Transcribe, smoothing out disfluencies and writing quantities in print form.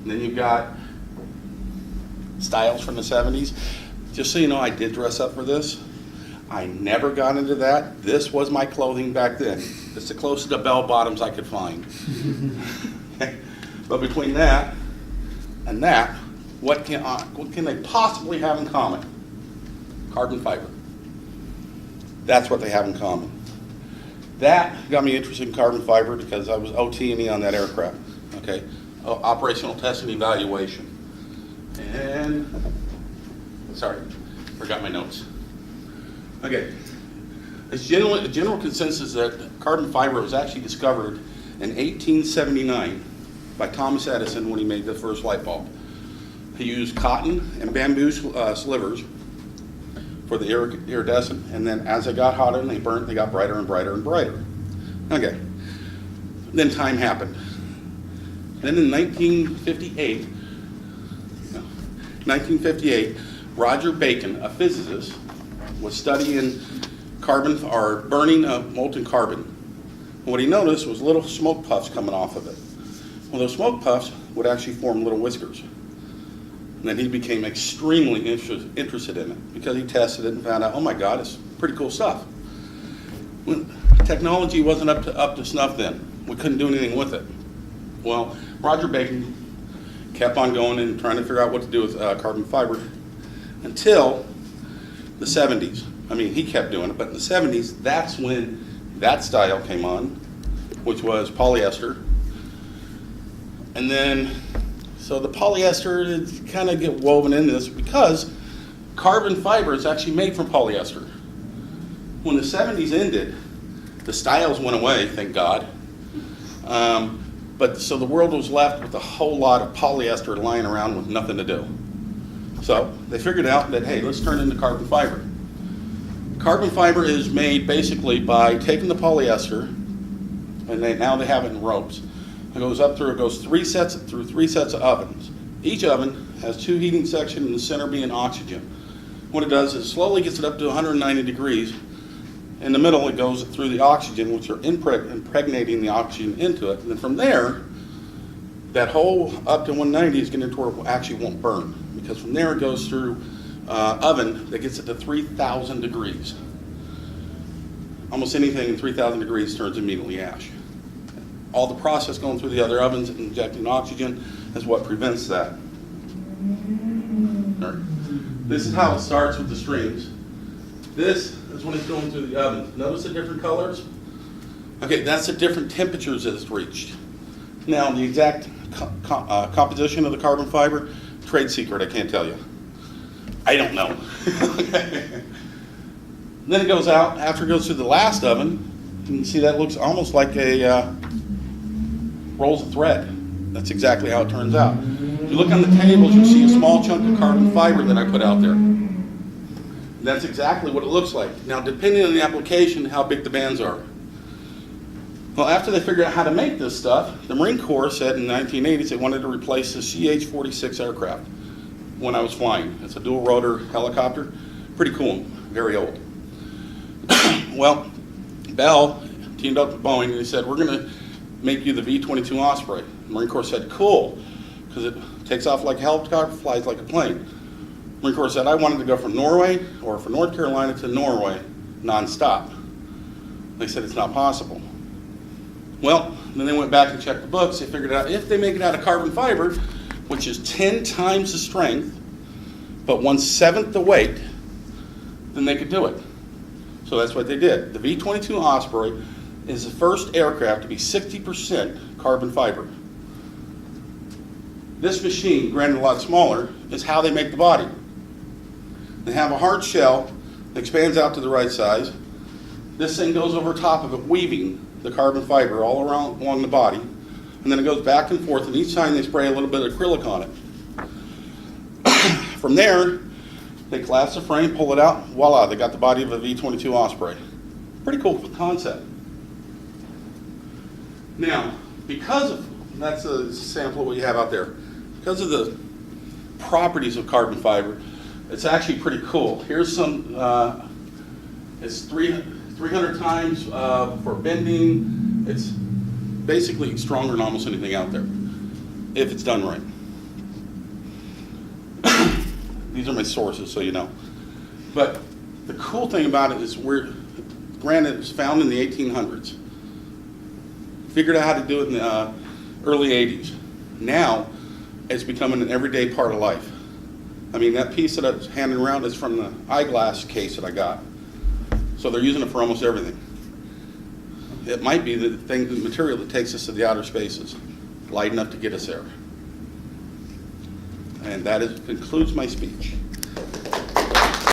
And then you've got styles from the 70s. Just so you know, I did dress up for this. I never got into that. This was my clothing back then. It's the closest to bell bottoms I could find. But between that and that, what can they possibly have in common? Carbon fiber. That's what they have in common. That got me interested in carbon fiber because I was OT&E on that aircraft. Okay, operational test and evaluation. And sorry, forgot my notes. Okay, it's a general consensus that carbon fiber was actually discovered in 1879 by Thomas Edison when he made the first light bulb. He used cotton and bamboo slivers for the iridescent, and then as they got hotter and they burnt, they got brighter and brighter and brighter. Okay, then time happened. Then in 1958, Roger Bacon, a physicist, was studying carbon or burning molten carbon. And what he noticed was little smoke puffs coming off of it. Well, those smoke puffs would actually form little whiskers. And then he became extremely interested in it because he tested it and found out, oh my God, it's pretty cool stuff. When technology wasn't up to snuff then. We couldn't do anything with it. Well, Roger Bacon kept on going and trying to figure out what to do with carbon fiber until the 70s. I mean, he kept doing it, but in the 70s, that's when that style came on, which was polyester. And then, so the polyester kind of get woven into this because carbon fiber is actually made from polyester. When the 70s ended, the styles went away, thank God. But so the world was left with a whole lot of polyester lying around with nothing to do. So they figured out that, hey, let's turn it into carbon fiber. Carbon fiber is made basically by taking the polyester, and now they have it in ropes. It goes through three sets of ovens. Each oven has two heating sections, in the center being oxygen. What it does is it slowly gets it up to 190 degrees. In the middle, it goes through the oxygen, which are impregnating the oxygen into it. And then from there, that whole up to 190 is getting to where it actually won't burn. Because from there, it goes through oven that gets it to 3,000 degrees. Almost anything in 3,000 degrees turns immediately ash. All the process going through the other ovens and injecting oxygen is what prevents that. All right. This is how it starts with the streams. This is when it's going through the oven. Notice the different colors? Okay, that's the different temperatures that it's reached. Now, the exact composition of the carbon fiber, trade secret, I can't tell you. I don't know. Then it goes out, after it goes through the last oven, you can see that looks almost like a rolls of thread. That's exactly how it turns out. If you look on the tables, you'll see a small chunk of carbon fiber that I put out there. That's exactly what it looks like. Now, depending on the application, how big the bands are. Well, after they figured out how to make this stuff, the Marine Corps said in the 1980s they wanted to replace the CH-46 aircraft when I was flying. It's a dual rotor helicopter. Pretty cool, very old. Well, Bell teamed up with Boeing and they said, we're going to make you the V-22 Osprey. The Marine Corps said, cool, because it takes off like a helicopter, flies like a plane. Marine Corps said, I wanted to go from Norway or from North Carolina to Norway nonstop. They said it's not possible. Well, then they went back and checked the books. They figured out if they make it out of carbon fiber, which is 10 times the strength, but 1/7 the weight, then they could do it. So that's what they did. The V-22 Osprey is the first aircraft to be 60% carbon fiber. This machine, granted a lot smaller, is how they make the body. They have a hard shell that expands out to the right size. This thing goes over top of it, weaving the carbon fiber all around along the body. And then it goes back and forth, and each time they spray a little bit of acrylic on it. From there, they collapse the frame, pull it out, voila, they got the body of a V-22 Osprey. Pretty cool concept. Now, because of, that's a sample of what you have out there, because of the properties of carbon fiber, it's actually pretty cool. Here's some, it's 300 times for bending. It's basically stronger than almost anything out there, if it's done right. These are my sources, so you know. But the cool thing about it is granted, it was found in the 1800s. Figured out how to do it in the early 80s. Now, it's becoming an everyday part of life. I mean, that piece that I was handing around is from the eyeglass case that I got. So they're using it for almost everything. It might be the material that takes us to the outer spaces, light enough to get us there. And that concludes my speech.